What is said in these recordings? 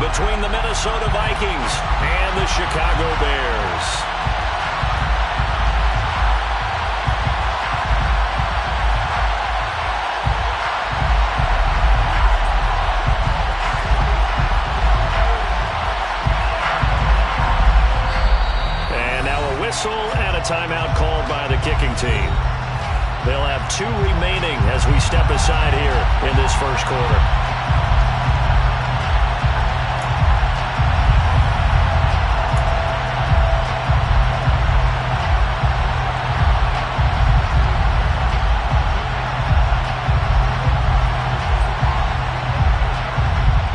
between the Minnesota Vikings and the Chicago Bears. And now a whistle and a timeout called by the kicking team. They'll have 2 remaining as we step aside here in this first quarter.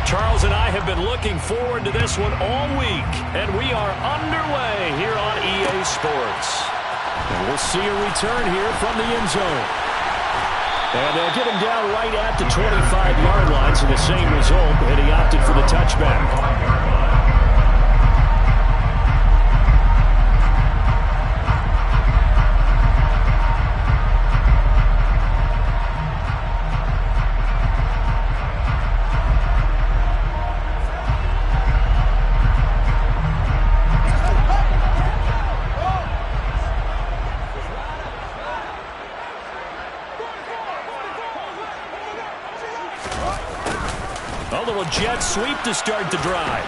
Charles and I have been looking forward to this one all week, and we are underway here on EA Sports. And we'll see a return here from the end zone. And they'll get him down right at the 25-yard line, so the same result, and he opted for the touchback. Jet sweep to start the drive.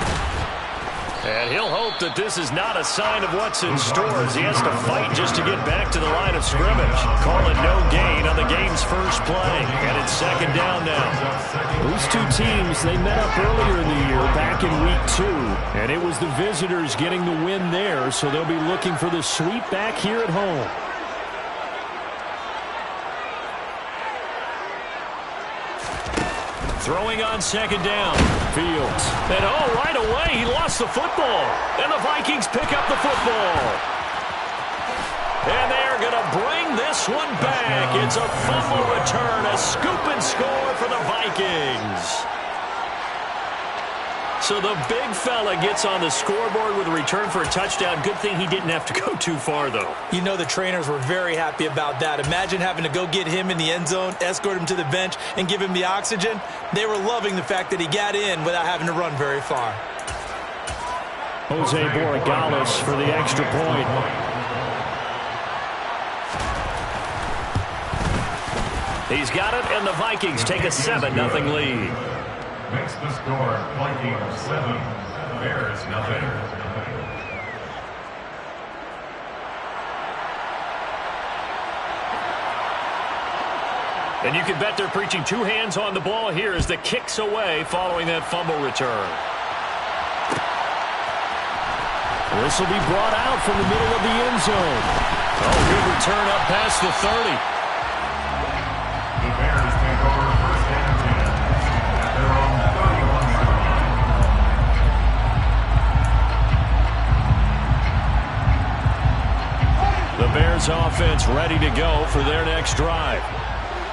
And he'll hope that this is not a sign of what's in store as he has to fight just to get back to the line of scrimmage. Call it no gain on the game's first play. And it's second down now. Those two teams, they met up earlier in the year back in week 2. And it was the visitors getting the win there, so they'll be looking for the sweep back here at home. Throwing on second down. Fields. And right away, he lost the football. And the Vikings pick up the football. And they are going to bring this one back. It's a fumble return, a scoop and score for the Vikings. So the big fella gets on the scoreboard with a return for a touchdown. Good thing he didn't have to go too far, though. You know the trainers were very happy about that. Imagine having to go get him in the end zone, escort him to the bench, and give him the oxygen. They were loving the fact that he got in without having to run very far. Jose Borregales for the extra point. He's got it, and the Vikings take a 7-0 lead. Makes the score Vikings 7, Bears nothing. And you can bet they're preaching 2 hands on the ball here as the kick's away following that fumble return. This will be brought out from the middle of the end zone. Good return up past the 30. The Bears take over first and 10 at their own 31 yard line. The Bears offense ready to go for their next drive.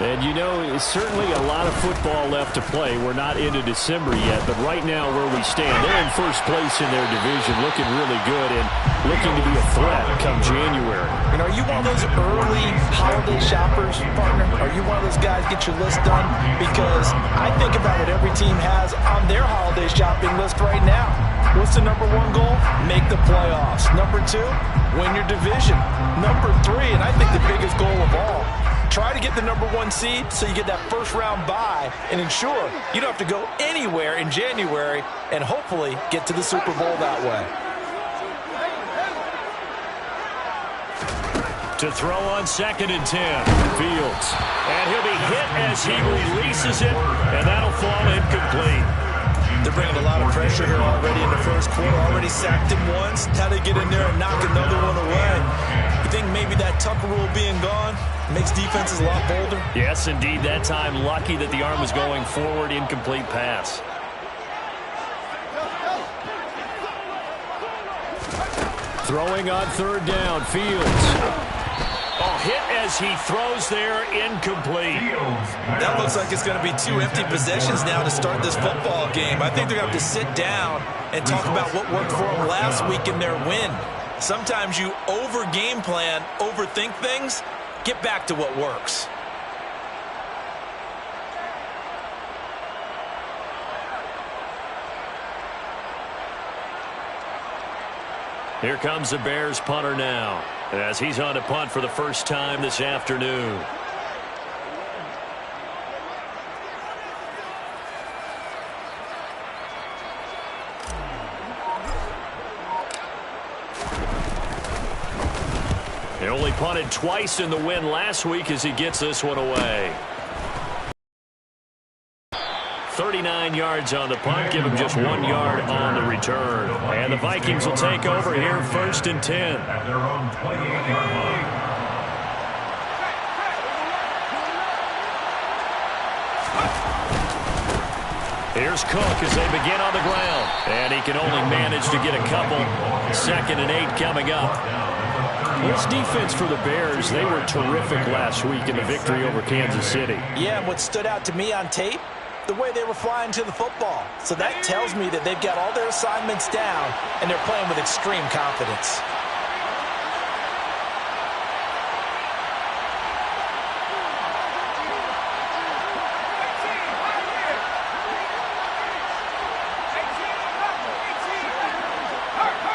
And you know, it's certainly a lot of football left to play. We're not into December yet, but right now where we stand, they're in first place in their division, looking really good and looking to be a threat come January. You know, are you one of those early holiday shoppers, partner? Are you one of those guys get your list done? Because I think about what every team has on their holiday shopping list right now. What's the number 1 goal? Make the playoffs. Number 2, win your division. Number 3, and I think the biggest goal of all, try to get the number 1 seed so you get that first round bye and ensure you don't have to go anywhere in January and hopefully get to the Super Bowl that way. To throw on second and 10, Fields. And he'll be hit as he releases it, and that'll fall incomplete. They're bringing a lot of pressure here already in the first quarter. Already sacked him once. Now they get in there and knock another one away. You think maybe that Tucker rule being gone makes defenses a lot bolder? Yes, indeed. That time, lucky that the arm was going forward. Incomplete pass. Throwing on third down, Fields. Hit as he throws there, incomplete. That looks like it's going to be 2 empty possessions now to start this football game. I think they're going to have to sit down and talk about what worked for them last week in their win. Sometimes you over-game plan, overthink things. Get back to what works. Here comes the Bears punter now, as he's on to punt for the first time this afternoon. He only punted twice in the win last week as he gets this one away. 39 yards on the punt, give him just 1 yard on the return. And the Vikings will take over here, 1st and 10. At their own 28-yard line. Here's Cook as they begin on the ground. And he can only manage to get a couple. 2nd and 8 coming up. This defense for the Bears, they were terrific last week in the victory over Kansas City. Yeah, and what stood out to me on tape, the way they were flying to the football. So that tells me that they've got all their assignments down, and they're playing with extreme confidence.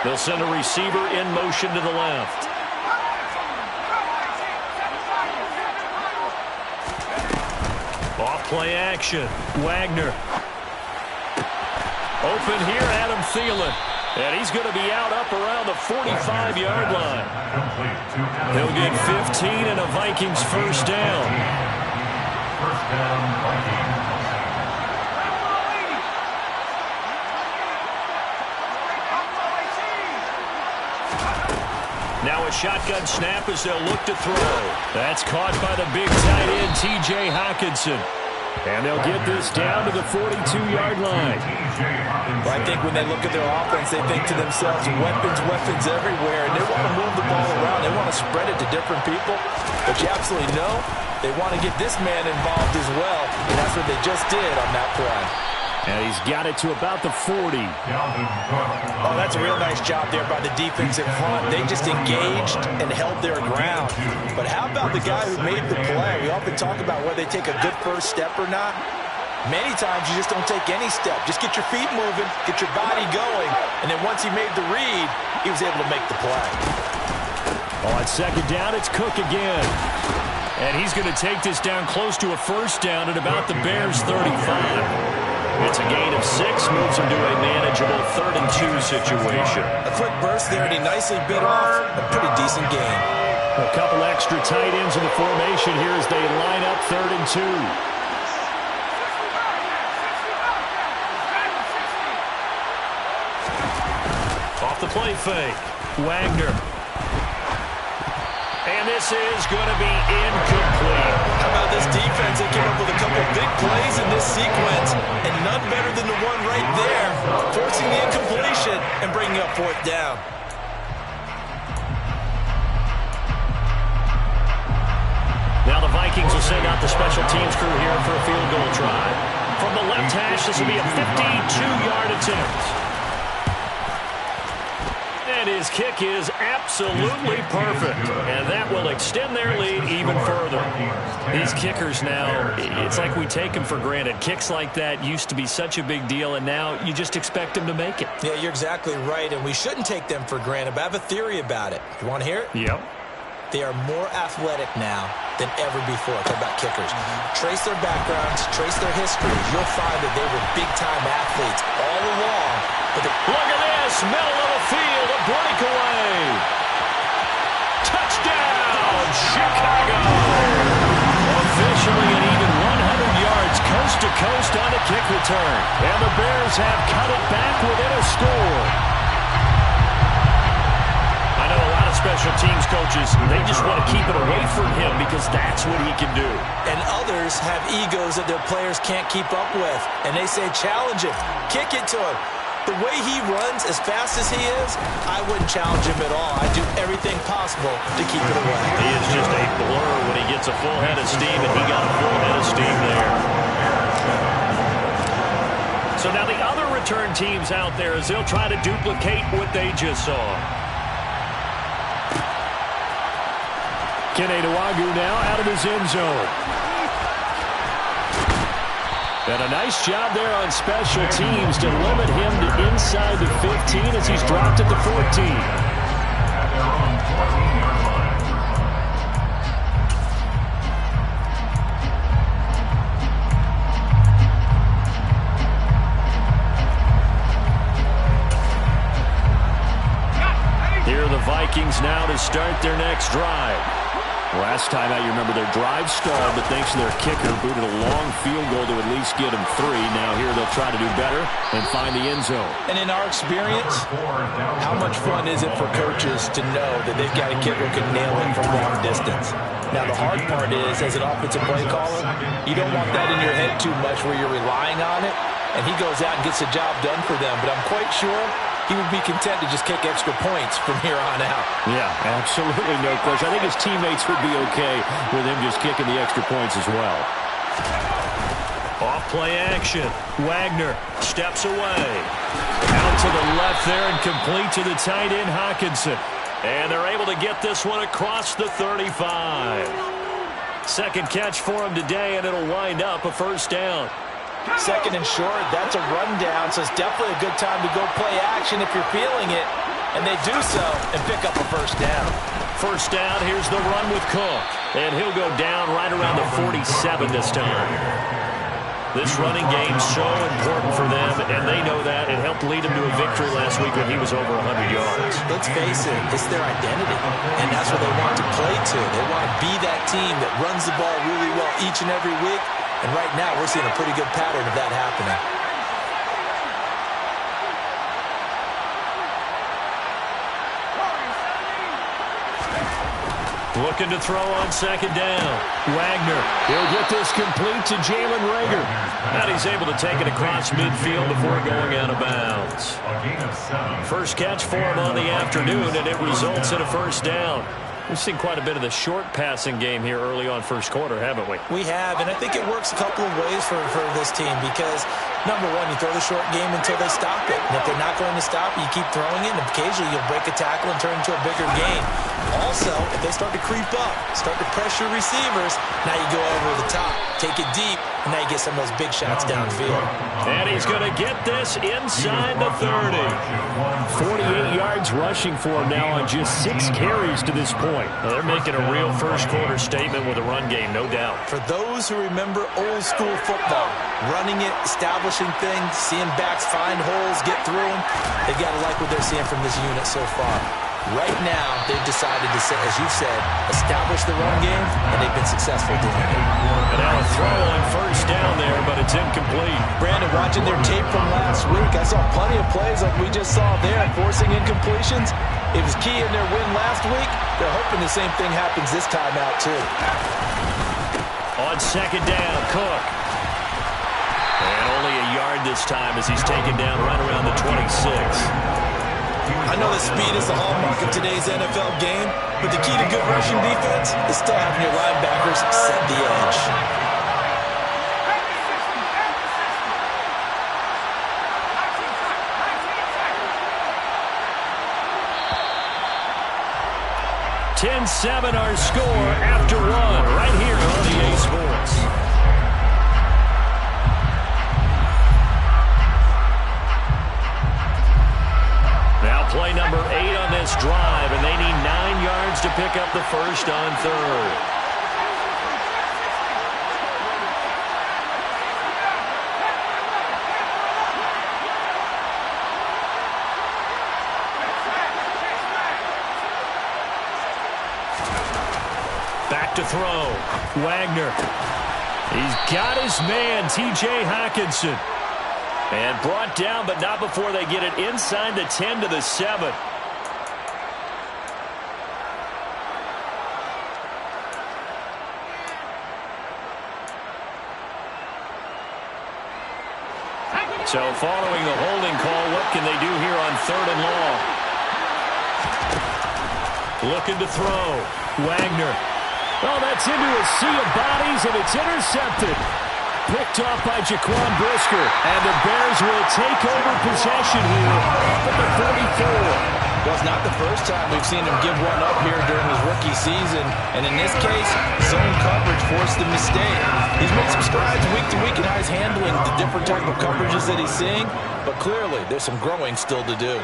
They'll send a receiver in motion to the left. Off play action. Wagner. Open here, Adam Thielen. And he's going to be out up around the 45-yard line. He'll get 15 and a Vikings first down. First down, Vikings. Now a shotgun snap as they'll look to throw. That's caught by the big tight end, T.J. Hockenson. And they'll get this down to the 42-yard line. Well, I think when they look at their offense, they think to themselves, weapons everywhere, and they want to move the ball around. They want to spread it to different people. But you absolutely know they want to get this man involved as well, and that's what they just did on that play. And he's got it to about the 40. Oh, that's a real nice job there by the defense in front. They just engaged and held their ground. But how about the guy who made the play? We often talk about whether they take a good first step or not. Many times you just don't take any step. Just get your feet moving, get your body going, and then once he made the read, he was able to make the play. On 2nd down, it's Cook again. And he's going to take this down close to a first down at about the Bears' 35. It's a gain of 6, moves him to a manageable 3rd and 2 situation. A quick burst there, and he nicely bit off a pretty decent gain. A couple extra tight ends in the formation here as they line up 3rd and 2. Off the play fake. Wagner. And this is going to be incomplete. How about this defense? They came up with a couple big plays in this sequence, and none better than the one right there, forcing the incompletion and bringing up 4th down. Now the Vikings will send out the special teams crew here for a field goal try. From the left hash, this will be a 52-yard attempt. And his kick is absolutely perfect. And that will extend their lead even further. These kickers now, it's like we take them for granted. Kicks like that used to be such a big deal, and now you just expect them to make it. Yeah, you're exactly right, and we shouldn't take them for granted, but I have a theory about it. You want to hear it? Yep. They are more athletic now than ever before. Talk about kickers. Trace their backgrounds, trace their histories. You'll find that they were big-time athletes all along. But look at this, middle of the field, a breakaway. Touchdown, Chicago. Officially an even 100 yards coast to coast on the kick return. And the Bears have cut it back within a score. I know a lot of special teams coaches, they just want to keep it away from him because that's what he can do. And others have egos that their players can't keep up with. And they say, challenge him, kick it to him. The way he runs, as fast as he is, I wouldn't challenge him at all. I'd do everything possible to keep it away. He is just a blur when he gets a full head of steam, and he got a full head of steam there. So now the other return teams out there, as they'll try to duplicate what they just saw. Kene Nwangwu now out of his end zone. And a nice job there on special teams to limit him to inside the 15 as he's dropped at the 14. their own 14-yard line. Here are the Vikings now to start their next drive. Last time out, you remember their drive stalled, but thanks to their kicker, booted a long field goal to at least get them 3. Now here they'll try to do better and find the end zone. And in our experience, how much fun is it for coaches to know that they've got a kicker who can nail it from long distance? Now, the hard part is, as an offensive play caller, you don't want that in your head too much where you're relying on it, and he goes out and gets the job done for them. But I'm quite sure he would be content to just kick extra points from here on out. Yeah, absolutely no question. I think his teammates would be okay with him just kicking the extra points as well. Off play action. Wagner steps away. Out to the left there and complete to the tight end, Hockenson. And they're able to get this one across the 35. Second catch for him today, and it'll wind up a first down. Second and short, that's a rundown, so it's definitely a good time to go play action if you're feeling it. And they do so and pick up a first down. First down, here's the run with Cook. And he'll go down right around the 47 this time. This running game's so important for them, and they know that. It helped lead them to a victory last week when he was over 100 yards. Let's face it, it's their identity, and that's what they want to play to. They want to be that team that runs the ball really well each and every week. And right now, we're seeing a pretty good pattern of that happening. Looking to throw on second down. Wagner, he'll get this complete to Jalen Reagor. And he's able to take it across midfield before going out of bounds. First catch for him on the afternoon, and it results in a first down. We've seen quite a bit of the short passing game here early on first quarter, haven't we? We have, and I think it works a couple of ways for this team because, number one, you throw the short game until they stop it. And if they're not going to stop it, you keep throwing it, and occasionally you'll break a tackle and turn into a bigger gain. Also, if they start to creep up, start to pressure receivers, now you go over the top, take it deep, and now you get some of those big shots downfield. And he's going to get this inside the 30. 48 yards rushing for him now on just 6 carries to this point. Well, they're making a real first quarter statement with a run game, no doubt. For those who remember old school football, running it, establishing things, seeing backs find holes, get through them, they've got to like what they're seeing from this unit so far. Right now, they've decided to, as you said, establish the run game, and they've been successful doing it. And now a throw on first down there, but it's incomplete. Brandon, watching their tape from last week, I saw plenty of plays like we just saw there, forcing incompletions. It was key in their win last week. They're hoping the same thing happens this time out, too. On second down, Cook. And only a yard this time as he's taken down right around the 26. I know that speed is the hallmark of today's NFL game, but the key to good rushing defense is still having your linebackers set the edge. (10-7) our score after one, right here on EA Sports. Play number 8 on this drive, and they need 9 yards to pick up the first on third. Back to throw. Wagner. He's got his man, T.J. Hockenson. And brought down, but not before they get it inside the 10 to the 7. So following the holding call, what can they do here on third and long? Looking to throw. Wagner. Oh, that's into a sea of bodies, and it's intercepted. Picked off by Jaquan Brisker, and the Bears will take over possession here at the 44. Well, it's not the first time we've seen him give one up here during his rookie season, and in this case, zone coverage forced the mistake. He's made some strides week to week in how he's handling the different type of coverages that he's seeing, but clearly there's some growing still to do.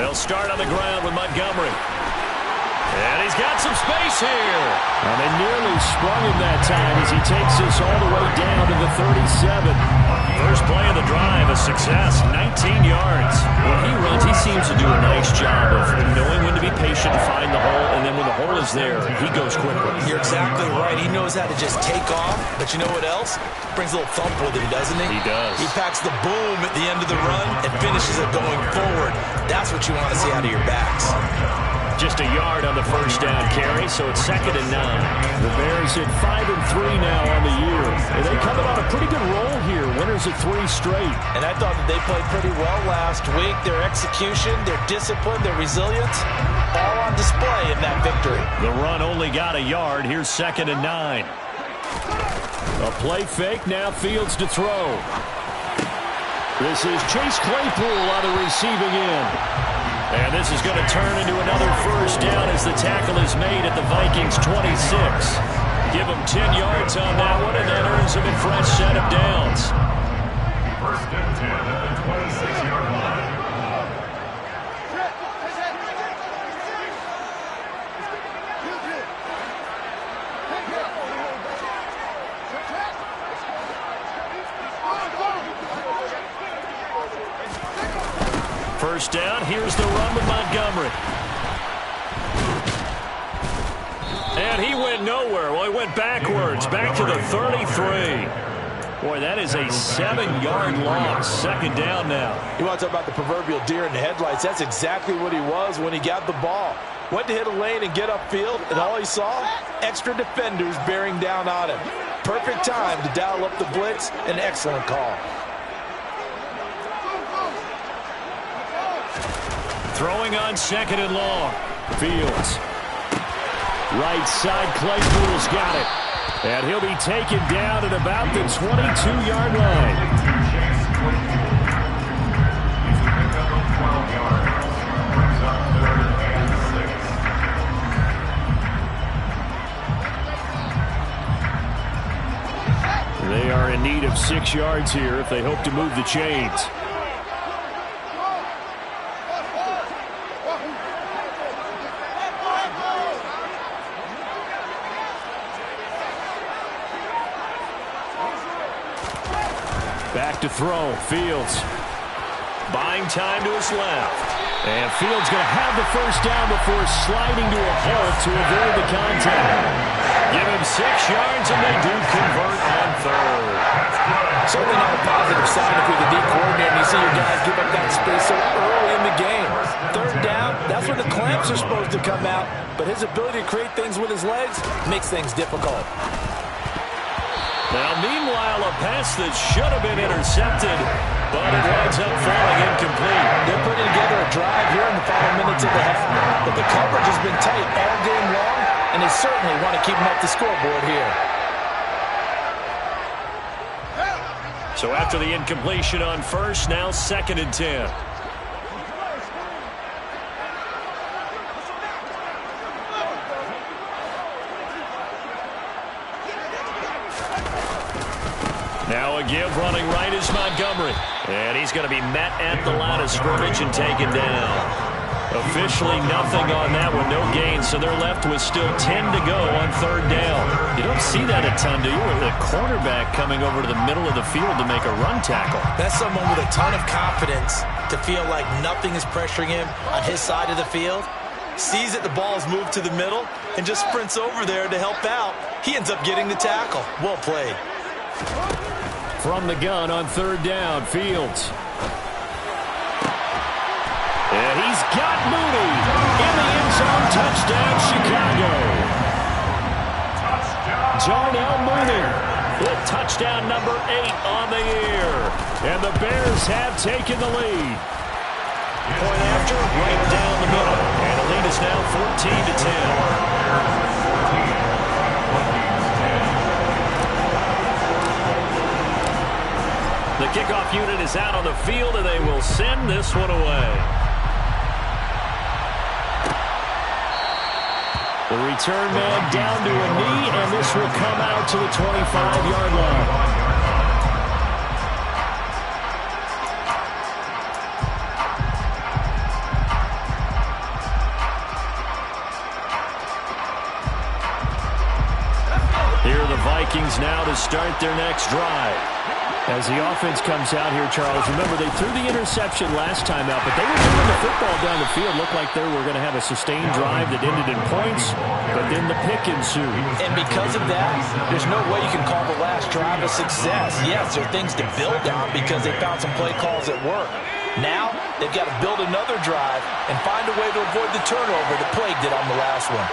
They'll start on the ground with Montgomery. And he's got some space here. And they nearly sprung him that time as he takes this all the way down to the 37. First play of the drive, a success, 19 yards. When he runs, he seems to do a nice job of knowing when to be patient and find the hole, and then when the hole is there, he goes quickly. You're exactly right. He knows how to just take off, but you know what else? Brings a little thump with him, doesn't he? He does. He packs the boom at the end of the run and finishes it going forward. That's what you want to see out of your backs. Just a yard on the first down carry, so it's 2nd and 9. The Bears hit 5-3 now on the year. And they coming on a pretty good roll here. Winners of 3 straight. And I thought that they played pretty well last week. Their execution, their discipline, their resilience, all on display in that victory. The run only got a yard. Here's 2nd and 9. A play fake, now Fields to throw. This is Chase Claypool on the receiving end. And this is going to turn into another first down as the tackle is made at the Vikings 26. Give them 10 yards on that one, and that earns them a fresh set of downs. First and 10 at the 26-yard line. First down, here's the run with Montgomery. And he went nowhere. Well, he went backwards, back to the 33. Boy, that is a 7-yard loss. 2nd down now. You want to talk about the proverbial deer in the headlights? That's exactly what he was when he got the ball. Went to hit a lane and get upfield, and all he saw, extra defenders bearing down on him. Perfect time to dial up the blitz. An excellent call. Throwing on 2nd and long. Fields. Right side, Claypool's got it. And he'll be taken down at about the 22-yard line. They are in need of 6 yards here if they hope to move the chains. Back to throw. Fields. Buying time to his left. And Fields going to have the first down before sliding to a halt to avoid the contact. Give him 6 yards, and they do convert on 3rd. Certainly not a positive sign if you're the D coordinator and you see your guys give up that space so early in the game. 3rd down, that's when the clamps are supposed to come out, but his ability to create things with his legs makes things difficult. Now, meanwhile, a pass that should have been intercepted, but it winds up falling incomplete. They're putting together a drive here in the final minutes of the half, but the coverage has been tight all game long, and they certainly want to keep them up the scoreboard here. So after the incompletion on first, now 2nd and 10. Now a give running right is Montgomery. And he's going to be met at the line of scrimmage and taken down. Officially nothing on that one, no gain, so they're left with still 10 to go on 3rd down. You don't see that a ton, do you? With a cornerback coming over to the middle of the field to make a run tackle. That's someone with a ton of confidence to feel like nothing is pressuring him on his side of the field. Sees that the ball is moved to the middle and just sprints over there to help out. He ends up getting the tackle. Well played. From the gun on 3rd down, Fields. And he's got Mooney in the end zone. Touchdown, Chicago. Darnell Mooney with touchdown number 8 on the year. And the Bears have taken the lead. Point after, right down the middle. And the lead is now 14-10. The kickoff unit is out on the field, and they will send this one away. The return man down to a knee, and this will come out to the 25-yard line. to start their next drive. As the offense comes out here, Charles, remember they threw the interception last time out, but they were moving the football down the field. Looked like they were going to have a sustained drive that ended in points, but then the pick ensued. And because of that, there's no way you can call the last drive a success. Yes, there are things to build on because they found some play calls that work. Now, they've got to build another drive and find a way to avoid the turnover that plagued it on the last one.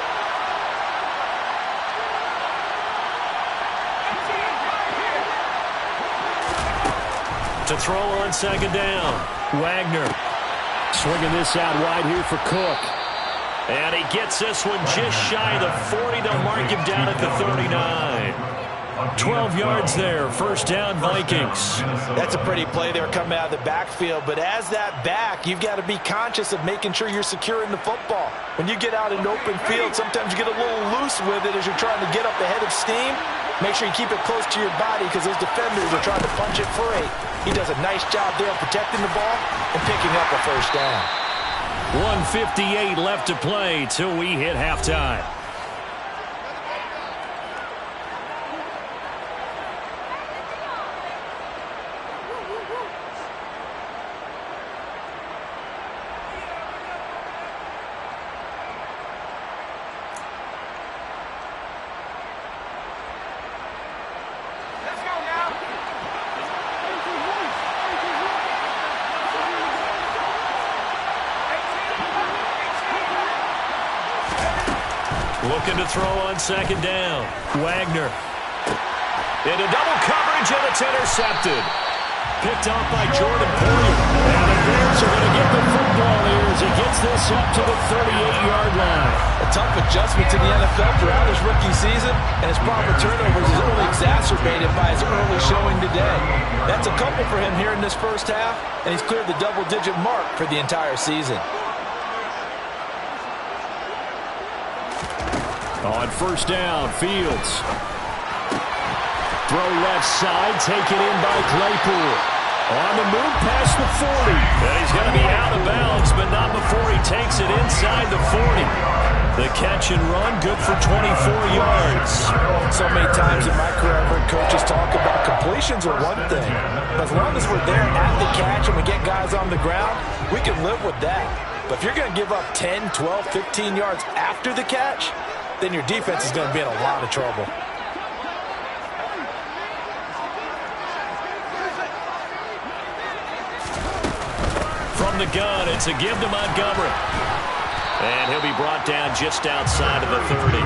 To throw on second down. Wagner swinging this out wide here for Cook. And he gets this one just shy of the 40. They'll mark him down at the 39. 12 yards there. First down, Vikings. That's a pretty play there coming out of the backfield. But as that back, you've got to be conscious of making sure you're securing the football. When you get out in open field, sometimes you get a little loose with it as you're trying to get up ahead of steam. Make sure you keep it close to your body because those defenders are trying to punch it free. He does a nice job there of protecting the ball and picking up a first down. 1:58 left to play till we hit halftime. Looking to throw on second down. Wagner. Into double coverage, and it's intercepted. Picked off by Jordan Poyer. And the Bears are going to get the football here as he gets this up to the 38-yard line. A tough adjustment to the NFL throughout his rookie season, and his problem with turnovers is only exacerbated by his early showing today. That's a couple for him here in this first half, and he's cleared the double-digit mark for the entire season. On first down, Fields. Throw left side, taken in by Claypool. On the move past the 40. And he's going to be out of bounds, but not before he takes it inside the 40. The catch and run, good for 24 yards. So many times in my career, I've heard coaches talk about completions are one thing. But as long as we're there at the catch and we get guys on the ground, we can live with that. But if you're going to give up 10, 12, 15 yards after the catch, then your defense is going to be in a lot of trouble. From the gun, it's a give to Montgomery. And he'll be brought down just outside of the 30.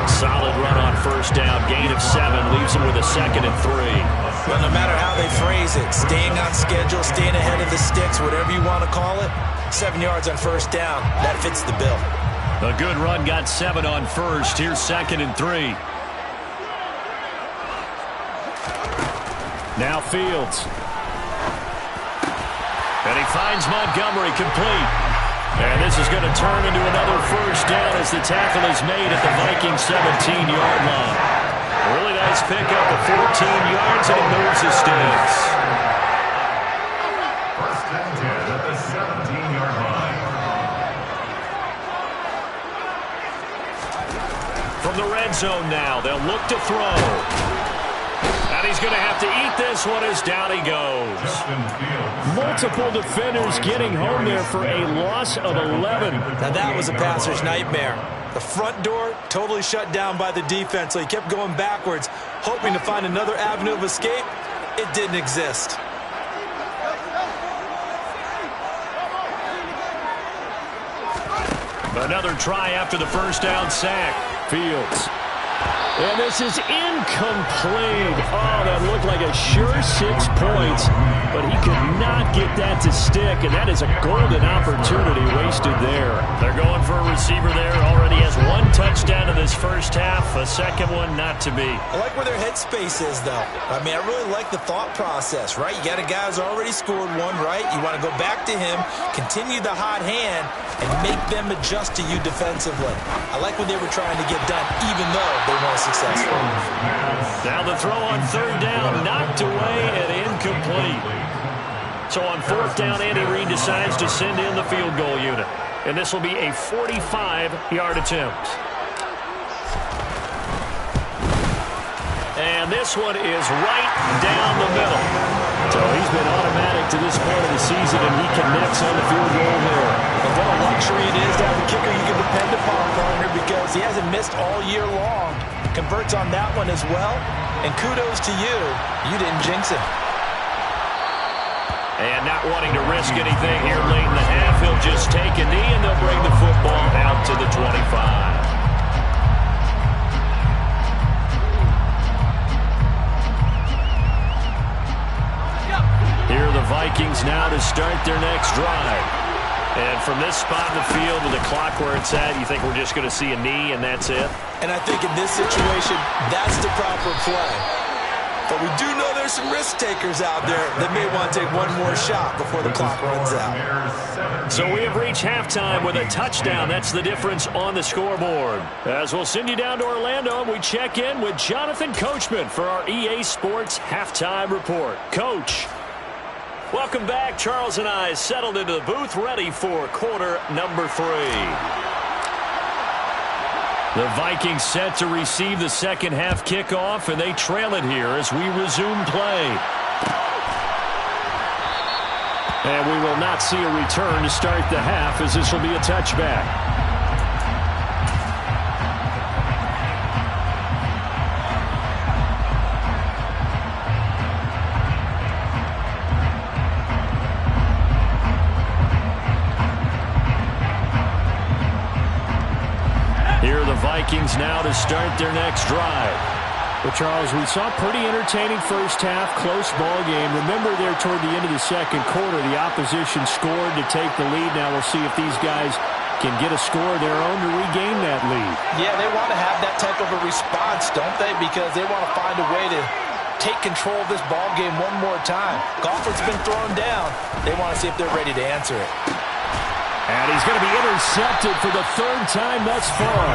Solid run on first down. Gain of 7 leaves him with a 2nd and 3. Well, no matter how they phrase it, staying on schedule, staying ahead of the sticks, whatever you want to call it, 7 yards on first down, that fits the bill. A good run, got 7 on first. Here's 2nd and 3. Now Fields. And he finds Montgomery complete. And this is going to turn into another first down as the tackle is made at the Vikings 17-yard line. A really nice pickup of 14 yards, and it moves the sticks. First and 10 at the 17-yard line. From the red zone now, they'll look to throw. And he's going to have to eat this one as down he goes. Multiple defenders getting home there for a loss of 11. Now that was a passer's nightmare. The front door totally shut down by the defense, so he kept going backwards, hoping to find another avenue of escape. It didn't exist. Another try after the first down sack. Fields. And this is incomplete. Oh, that looked like a sure 6 points, but he could not get that to stick, and that is a golden opportunity wasted there. They're going for a receiver there. Already has 1 touchdown in this first half, a second one not to be. I like where their headspace is, though. I mean, I really like the thought process, right? You got a guy who's already scored 1, right? You want to go back to him, continue the hot hand, and make them adjust to you defensively. I like what they were trying to get done, even though they weren't successful. Now the throw on third down, knocked away and incomplete. So on fourth down, Andy Reid decides to send in the field goal unit. And this will be a 45-yard attempt. And this one is right down the middle. So he's been automatic to this point of the season, and he connects on the field goal there. And what a luxury it is to have a kicker you can depend upon, partner, because he hasn't missed all year long. Converts on that one as well. And kudos to you. You didn't jinx it. And not wanting to risk anything here late in the half, he'll just take a knee, and they'll bring the football out to the 25. Here are the Vikings now to start their next drive. And from this spot in the field with the clock where it's at, you think we're just going to see a knee and that's it? And I think in this situation, that's the proper play. But we do know there's some risk takers out there that may want to take one more shot before the clock runs out. So we have reached halftime with a touchdown. That's the difference on the scoreboard. As we'll send you down to Orlando, and we check in with Jonathan Coachman for our EA Sports Halftime Report. Coach. Welcome back. Charles and I settled into the booth, ready for quarter number 3. The Vikings set to receive the second half kickoff, and they trail it here as we resume play. And we will not see a return to start the half, as this will be a touchback. Here are the Vikings now to start their next drive. Well, Charles, we saw a pretty entertaining first half, close ball game. Remember there toward the end of the second quarter, the opposition scored to take the lead. Now we'll see if these guys can get a score of their own to regain that lead. Yeah, they want to have that type of a response, don't they? Because they want to find a way to take control of this ball game one more time. Gauntlet's been thrown down. They want to see if they're ready to answer it. And he's going to be intercepted for the third time thus far.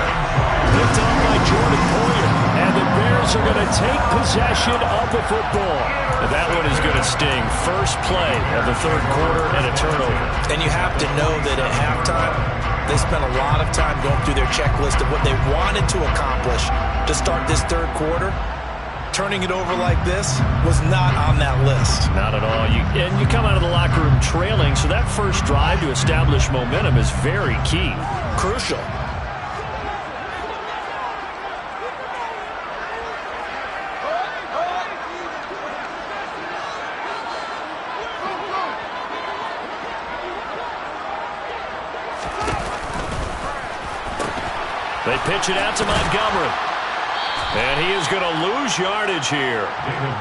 Picked off by Jordan Poyer. And the Bears are going to take possession of the football. And that one is going to sting. First play of the third quarter and a turnover. And you have to know that at halftime, they spent a lot of time going through their checklist of what they wanted to accomplish to start this third quarter. Turning it over like this was not on that list. Not at all. And you come out of the locker room trailing, so that first drive to establish momentum is very key. Crucial. They pitch it out to Montgomery. And he is going to lose yardage here.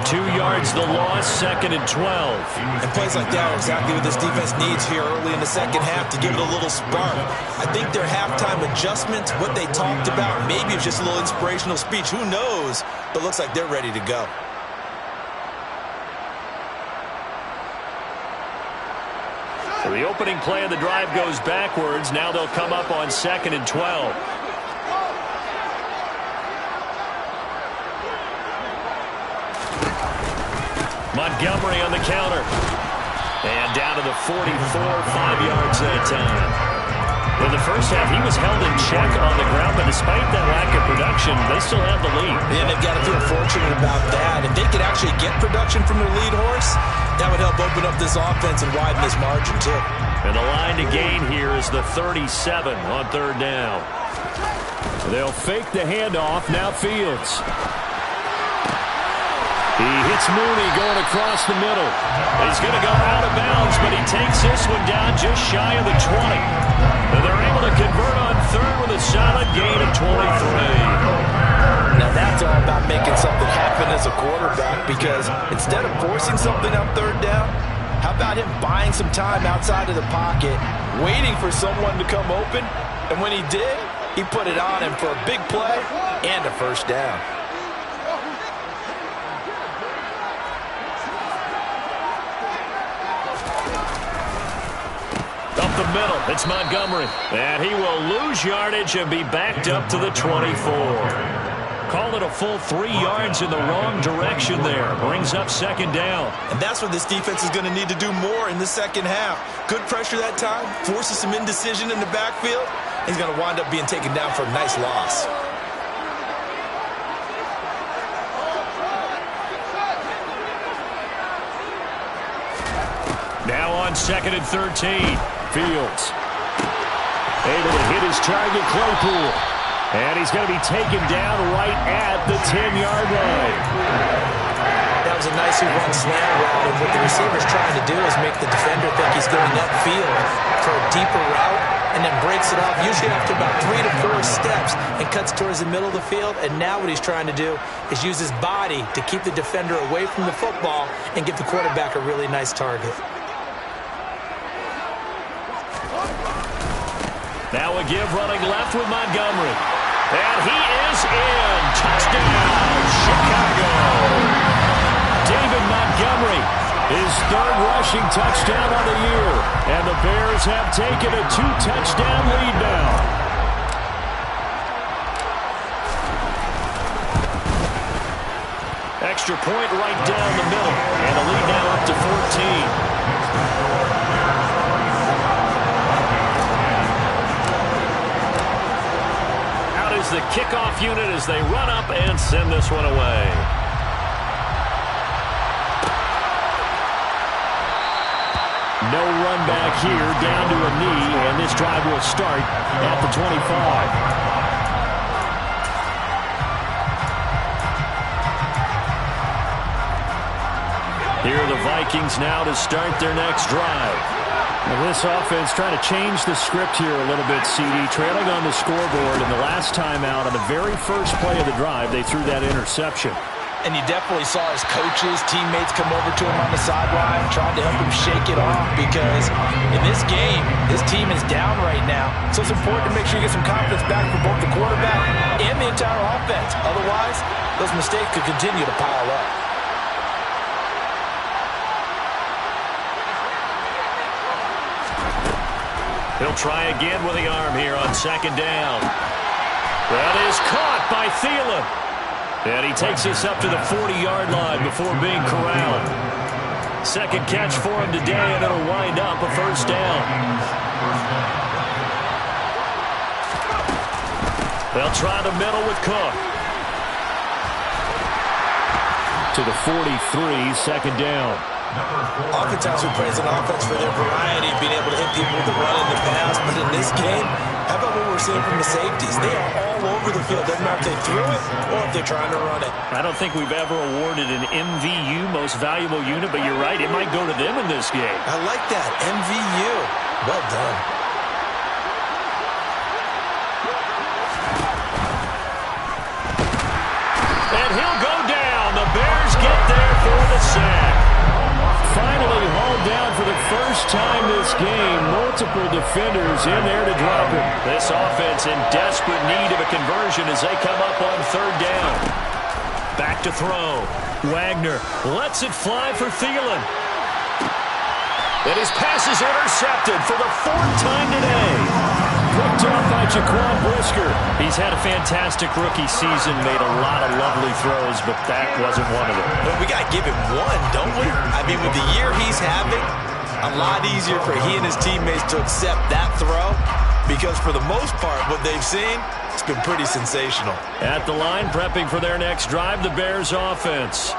2 yards the loss, 2nd and 12. And plays like that are exactly what this defense needs here early in the second half to give it a little spark. I think their halftime adjustment, what they talked about, maybe it's just a little inspirational speech. Who knows? But looks like they're ready to go. So the opening play of the drive goes backwards. Now they'll come up on 2nd and 12. Montgomery on the counter. And down to the 44, 5 yards that time. In the first half, he was held in check on the ground, but despite that lack of production, they still have the lead. Yeah, they've got to feel fortunate about that. If they could actually get production from their lead horse, that would help open up this offense and widen this margin, too. And the line to gain here is the 37 on third down. They'll fake the handoff. Now Fields. He hits Mooney going across the middle. He's going to go out of bounds, but he takes this one down just shy of the 20. And they're able to convert on third with a solid gain of 23. Now that's all about making something happen as a quarterback, because instead of forcing something on third down, how about him buying some time outside of the pocket, waiting for someone to come open, and when he did, he put it on him for a big play and a first down. Up the middle, it's Montgomery. And he will lose yardage and be backed up to the 24. Call it a full 3 yards in the wrong direction there. Brings up 2nd down. And that's what this defense is going to need to do more in the second half. Good pressure that time, forces some indecision in the backfield. He's going to wind up being taken down for a nice loss. Now on 2nd and 13. Fields able to hit his target, Claypool. And he's going to be taken down right at the 10-yard line. That was a nicely run slant route, and what the receiver's trying to do is make the defender think he's going upfield for a deeper route, and then breaks it off, usually after about 3 to 4 steps, and cuts towards the middle of the field. And now what he's trying to do is use his body to keep the defender away from the football and give the quarterback a really nice target. Now a give running left with Montgomery. And he is in. Touchdown, Chicago. David Montgomery, his 3rd rushing touchdown on the year. And the Bears have taken a 2-touchdown lead now. Extra point right down the middle. And the lead now up to 14. The kickoff unit as they run up and send this one away. No run back here, down to a knee, and this drive will start at the 25. Here are the Vikings now to start their next drive. Well, this offense trying to change the script here a little bit, CD. Trailing on the scoreboard, and the last time out on the very first play of the drive, they threw that interception. And you definitely saw his coaches, teammates come over to him on the sideline, trying to help him shake it off, because in this game, his team is down right now. So it's important to make sure you get some confidence back for both the quarterback and the entire offense. Otherwise, those mistakes could continue to pile up. He'll try again with the arm here on 2nd down. That is caught by Thielen. And he takes us up to the 40-yard line before being corralled. 2nd catch for him today, and it'll wind up a 1st down. They'll try the middle with Cook. To the 43, 2nd down. Oftentimes we praise an offense for their variety, being able to hit people with the run in the pass. But in this game, how about what we're seeing from the safeties? They are all over the field. Doesn't matter if they threw it or if they're trying to run it. I don't think we've ever awarded an MVU, most valuable unit, but you're right, it might go to them in this game. I like that, MVU. Well done. And he'll go down. The Bears get there for the sack. Finally hauled down for the first time this game. Multiple defenders in there to drop him. This offense in desperate need of a conversion as they come up on 3rd down. Back to throw. Wagner lets it fly for Thielen. And his pass is intercepted for the 4th time today. Picked off by Jaquan Brisker. He's had a fantastic rookie season, made a lot of lovely throws, but that wasn't one of them. But we got to give him one, don't we? I mean, with the year he's having, a lot easier for he and his teammates to accept that throw, because for the most part, what they've seen, it's been pretty sensational. At the line, prepping for their next drive, the Bears offense.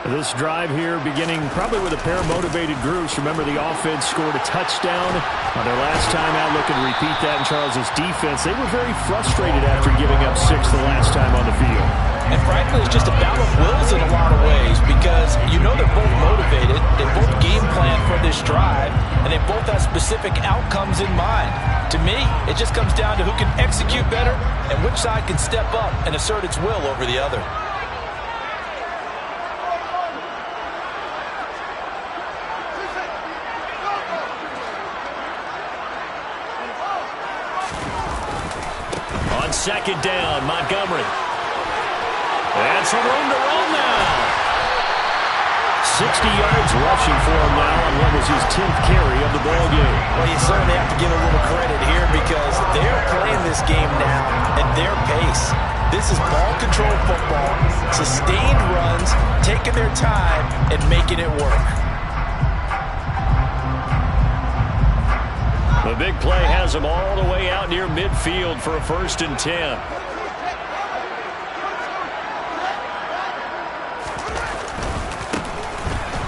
This drive here beginning probably with a pair of motivated groups. Remember, the offense scored a touchdown on their last time out, looking to repeat that in Charles's defense. They were very frustrated after giving up 6 the last time on the field. And frankly, it's just a battle of wills in a lot of ways, because you know they're both motivated, they both game plan for this drive, and they both have specific outcomes in mind. To me, it just comes down to who can execute better and which side can step up and assert its will over the other. On 2nd down, Montgomery. And some room to run now. 60 yards rushing for him now on what was his 10th carry of the ball game. Well, you certainly have to give a little credit here, because they're playing this game now at their pace. This is ball control football, sustained runs, taking their time and making it work. The big play has him all the way out near midfield for a 1st and 10.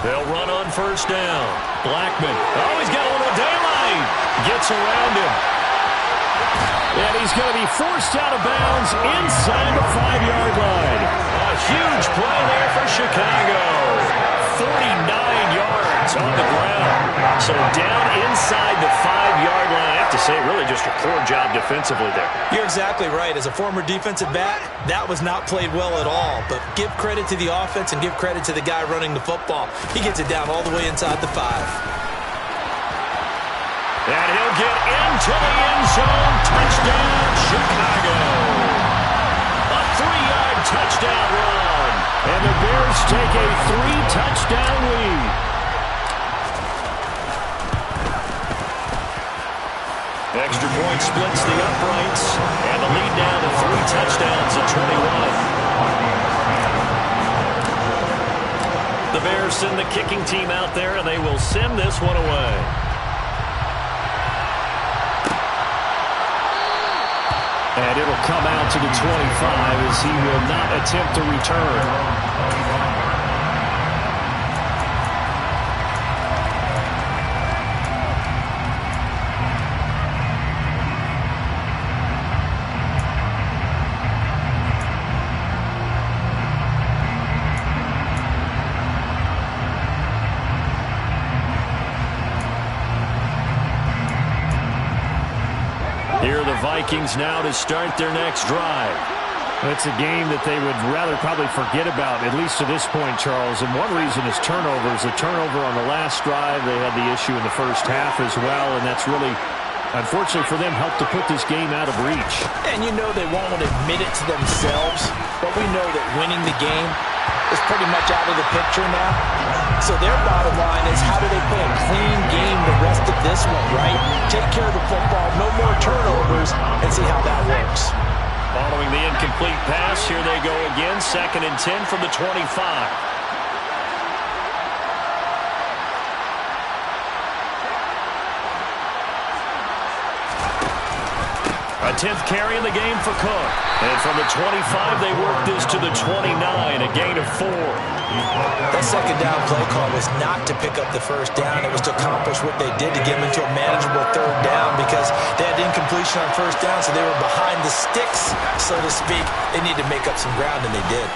They'll run on first down. Blackman. Oh, he's got a little daylight. Gets around him. And he's going to be forced out of bounds inside the 5-yard line. A huge play there for Chicago. 49 yards on the ground. So down inside the 5-yard line. I have to say, really just a poor job defensively there. You're exactly right. As a former defensive back, that was not played well at all. But give credit to the offense and give credit to the guy running the football. He gets it down all the way inside the 5. And he'll get into the end zone. Touchdown, Chicago. A 3-yard touchdown run. And the Bears take a 3-touchdown lead. Extra point splits the uprights. And the lead down to 3 touchdowns at 21. The Bears send the kicking team out there, and they will send this one away. And it'll come out to the 25 as he will not attempt to return. Here are the Vikings now to start their next drive. It's a game that they would rather probably forget about, at least to this point, Charles. And one reason is turnovers. A turnover on the last drive. They had the issue in the first half as well, and that's really, unfortunately for them, helped to put this game out of reach. And you know they won't admit it to themselves, but we know that winning the game is pretty much out of the picture now. So their bottom line is, how do they play a clean game the rest of this one, right? Take care of the football, no more turnovers, and see how that works. Following the incomplete pass, here they go again. 2nd and 10 from the 25. A 10th carry in the game for Cook. And from the 25, they work this to the 29, a gain of 4. That second down play call was not to pick up the first down. It was to accomplish what they did to get them into a manageable 3rd down because they had incompletion on first down, so they were behind the sticks, so to speak. They needed to make up some ground, and they did.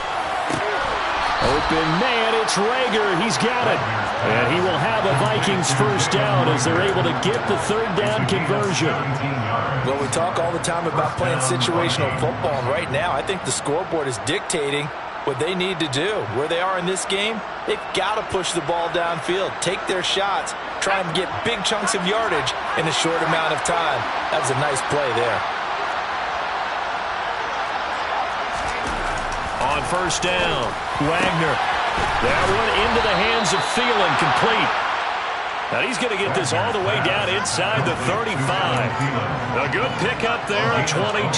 Open man, it's Rager. He's got it. And he will have a Vikings first down as they're able to get the 3rd down conversion. Well, we talk all the time about playing situational football, and right now I think the scoreboard is dictating what they need to do. Where they are in this game, they've got to push the ball downfield, take their shots, try and get big chunks of yardage in a short amount of time. That was a nice play there. On first down, Wagner. That one into the hands of Thielen, complete. Now he's going to get this all the way down inside the 35. A good pickup there at 22.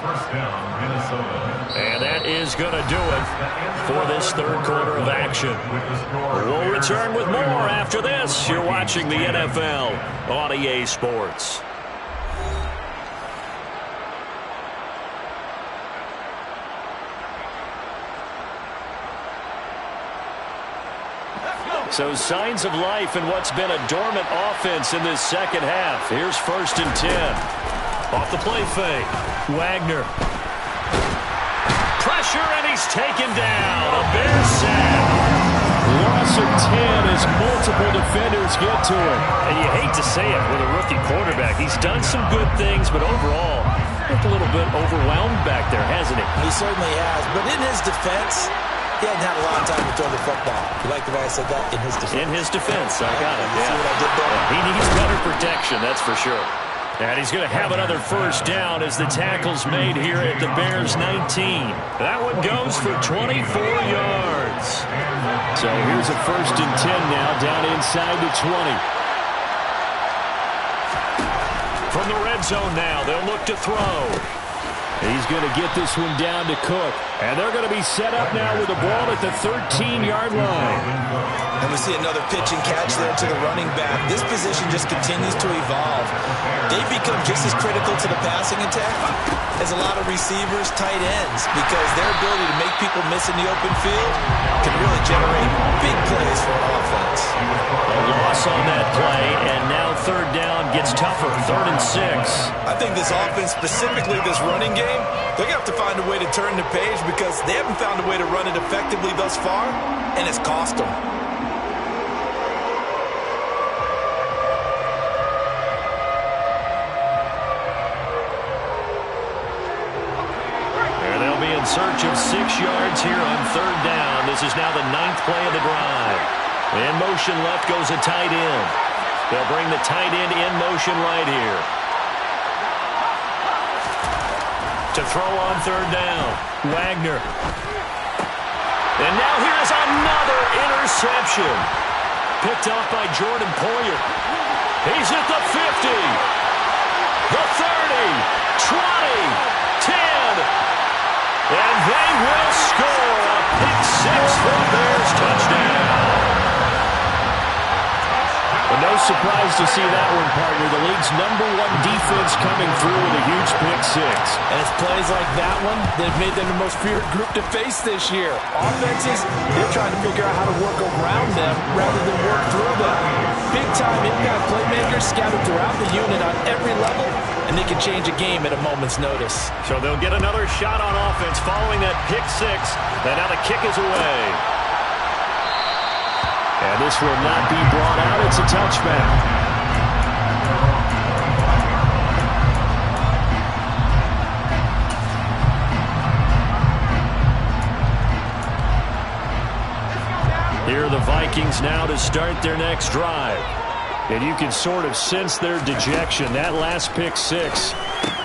First down, Minnesota. And that is going to do it for this 3rd quarter of action. We'll return with more after this. You're watching the NFL on EA Sports. So signs of life in what's been a dormant offense in this second half. Here's 1st and 10. Off the play fake. Wagner. Pressure, and he's taken down. A Bear sack. Loss of 10 as multiple defenders get to it. And you hate to say it with a rookie quarterback. He's done some good things, but overall, looked a little bit overwhelmed back there, hasn't he? He certainly has, but in his defense, he hadn't had a lot of time to throw the football. You like the way I said that? In his defense. In his defense, I got it. You see what I did there? He needs better protection, that's for sure. And he's going to have another first down as the tackle's made here at the Bears' 19. That one goes for 24 yards. So here's a 1st and 10 now, down inside the 20. From the red zone now, they'll look to throw. He's going to get this one down to Cook. And they're going to be set up now with the ball at the 13-yard line. And we to see another pitch and catch there to the running back. This position just continues to evolve. They become just as critical to the passing attack as a lot of receivers, tight ends, because their ability to make people miss in the open field can really generate big plays for an offense. A loss on that play, and now third down gets tougher, 3rd and 6. I think this offense, specifically this running game, they're going to have to find a way to turn the page because they haven't found a way to run it effectively thus far, and it's cost them. They'll be in search of 6 yards here on 3rd down. This is now the 9th play of the drive. In motion left goes a tight end. They'll bring the tight end in motion right here. To throw on 3rd down, Wagner. And now here's another interception. Picked off by Jordan Poyer. He's at the 50, the 30, 20, 10. And they will score a pick 6 for the Bears touchdown. Well, no surprise to see that one, partner. The league's #1 defense coming through with a huge pick 6. And it's plays like that one that have made them the most feared group to face this year. Offenses, they're trying to figure out how to work around them rather than work through them. Big-time impact playmakers scattered throughout the unit on every level, and they can change a game at a moment's notice. So they'll get another shot on offense following that pick 6. And now the kick is away. And this will not be brought out. It's a touchback. Here are the Vikings now to start their next drive. And you can sort of sense their dejection. That last pick 6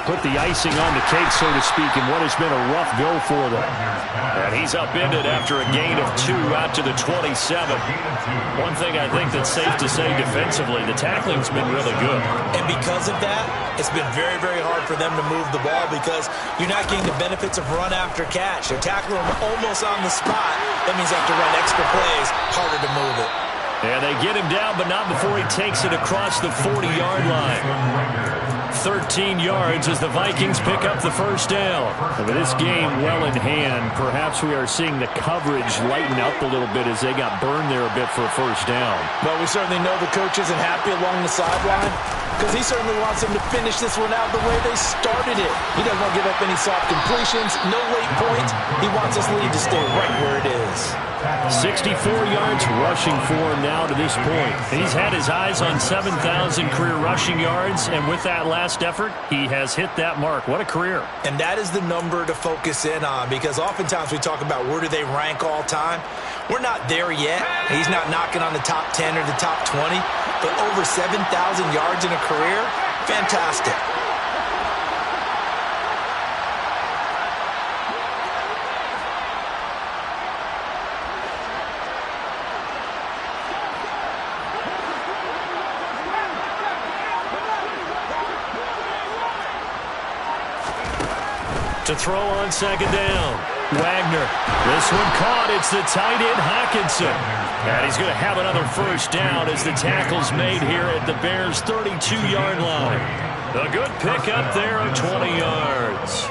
put the icing on the cake, so to speak, in what has been a rough go for them. And he's upended after a gain of 2 out to the 27. One thing I think that's safe to say defensively, the tackling's been really good. And because of that, it's been very, very hard for them to move the ball because you're not getting the benefits of run after catch. They're tackling them almost on the spot. That means they have to run extra plays, harder to move it. And they get him down, but not before he takes it across the 40-yard line. 13 yards as the Vikings pick up the first down. And with this game well in hand, perhaps we are seeing the coverage lighten up a little bit as they got burned there a bit for a first down. But we certainly know the coach isn't happy along the sideline because he certainly wants them to finish this one out the way they started it. He doesn't want to give up any soft completions, no late points. He wants this lead to stay right where it is. 64 yards rushing for him now to this point. And he's had his eyes on 7,000 career rushing yards, and with that last effort, he has hit that mark. What a career. And that is the number to focus in on because oftentimes we talk about where do they rank all time. We're not there yet. He's not knocking on the top 10 or the top 20, but over 7,000 yards in a career, fantastic. To throw on second down, Wagner. This one caught. It's the tight end, Hockenson. And he's going to have another first down as the tackle's made here at the Bears' 32-yard line. A good pickup there of 20 yards.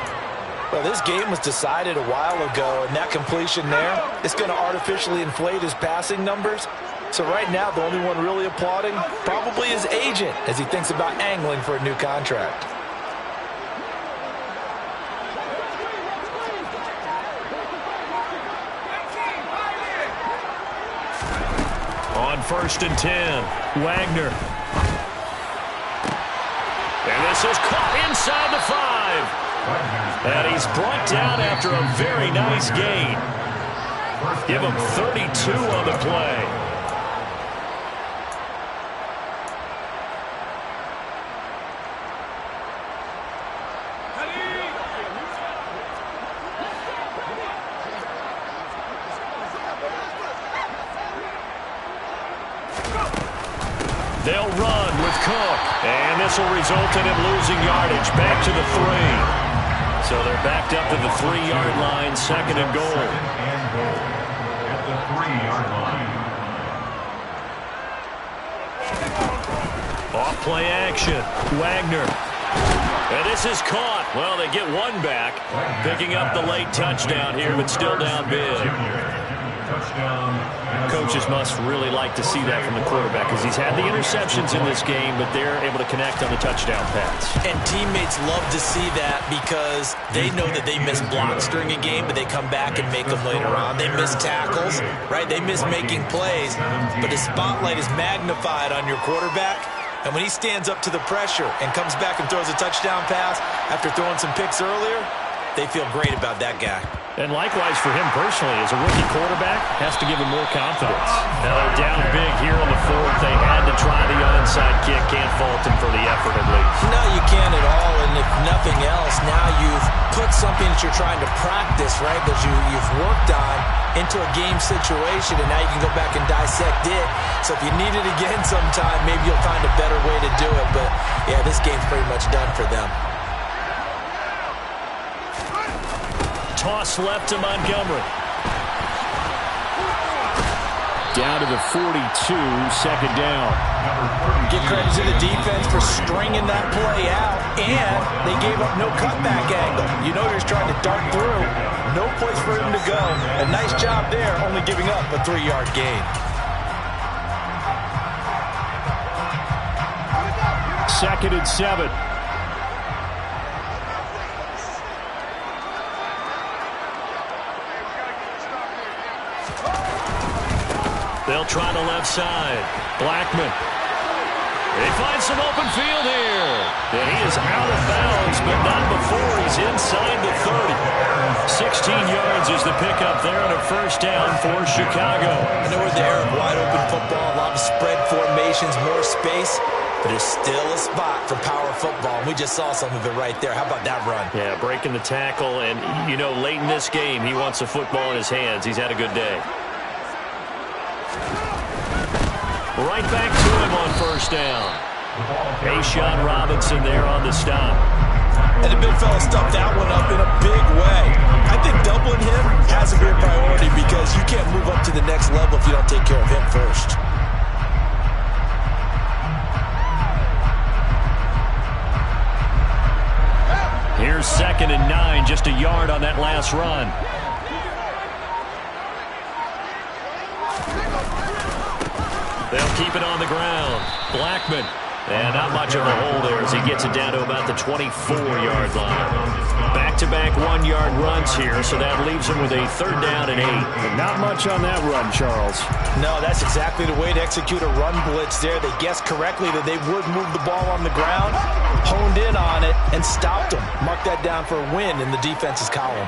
Well, this game was decided a while ago, and that completion there is going to artificially inflate his passing numbers. So right now, the only one really applauding probably his agent as he thinks about angling for a new contract. On 1st and 10, Wagner. And this is caught inside the 5. And he's brought down after a very nice gain. Give him 32 on the play. They'll run with Cook. And this will result in him losing yardage back to the 3. So they're backed up to the 3-yard line, 2nd and goal. At the 3-yard line. Off play action. Wagner. And this is caught. Well, they get one back. Picking up the late touchdown here, but still down big. Coaches must really like to see that from the quarterback because he's had the interceptions in this game, but they're able to connect on the touchdown pass. And teammates love to see that because they know that they miss blocks during a game, but they come back and make them later on. They miss tackles, right? They miss making plays, but the spotlight is magnified on your quarterback. And when he stands up to the pressure and comes back and throws a touchdown pass after throwing some picks earlier, they feel great about that guy. And likewise for him personally, as a rookie quarterback, has to give him more confidence. Now they're down big here on the fourth. They had to try the onside kick. Can't fault him for the effort at least. No, you can't at all. And if nothing else, now you've put something that you're trying to practice, right, that you've worked on into a game situation, and now you can go back and dissect it. So if you need it again sometime, maybe you'll find a better way to do it. But, yeah, this game's pretty much done for them. Toss left to Montgomery. Down to the 42, second down. Give credit to the defense for stringing that play out, and they gave up no cutback angle. You know you're trying to dart through. No place for him to go. A nice job there, only giving up a 3-yard gain. Second and 7. They'll try the left side. Blackman. They find some open field here. And he is out of bounds, but not before he's inside the 30. 16 yards is the pickup there on a first down for Chicago. I know we're in the era of wide open football, a lot of spread formations, more space, but there's still a spot for power football. And we just saw some of it right there. How about that run? Yeah, breaking the tackle, and, you know, late in this game, he wants the football in his hands. He's had a good day. Right back to him on first down. A'Shawn Robinson there on the stop. And the big fella stuffed that one up in a big way. I think doubling him has to be a priority because you can't move up to the next level if you don't take care of him first. Here's 2nd and 9, just a yard on that last run. They'll keep it on the ground. Blackman. And not much of a hole there as he gets it down to about the 24-yard line. Back-to-back 1-yard runs here, so that leaves him with a 3rd down and 8. Not much on that run, Charles. No, that's exactly the way to execute a run blitz there. They guessed correctly that they would move the ball on the ground, honed in on it, and stopped them. Mark that down for a win in the defense's column.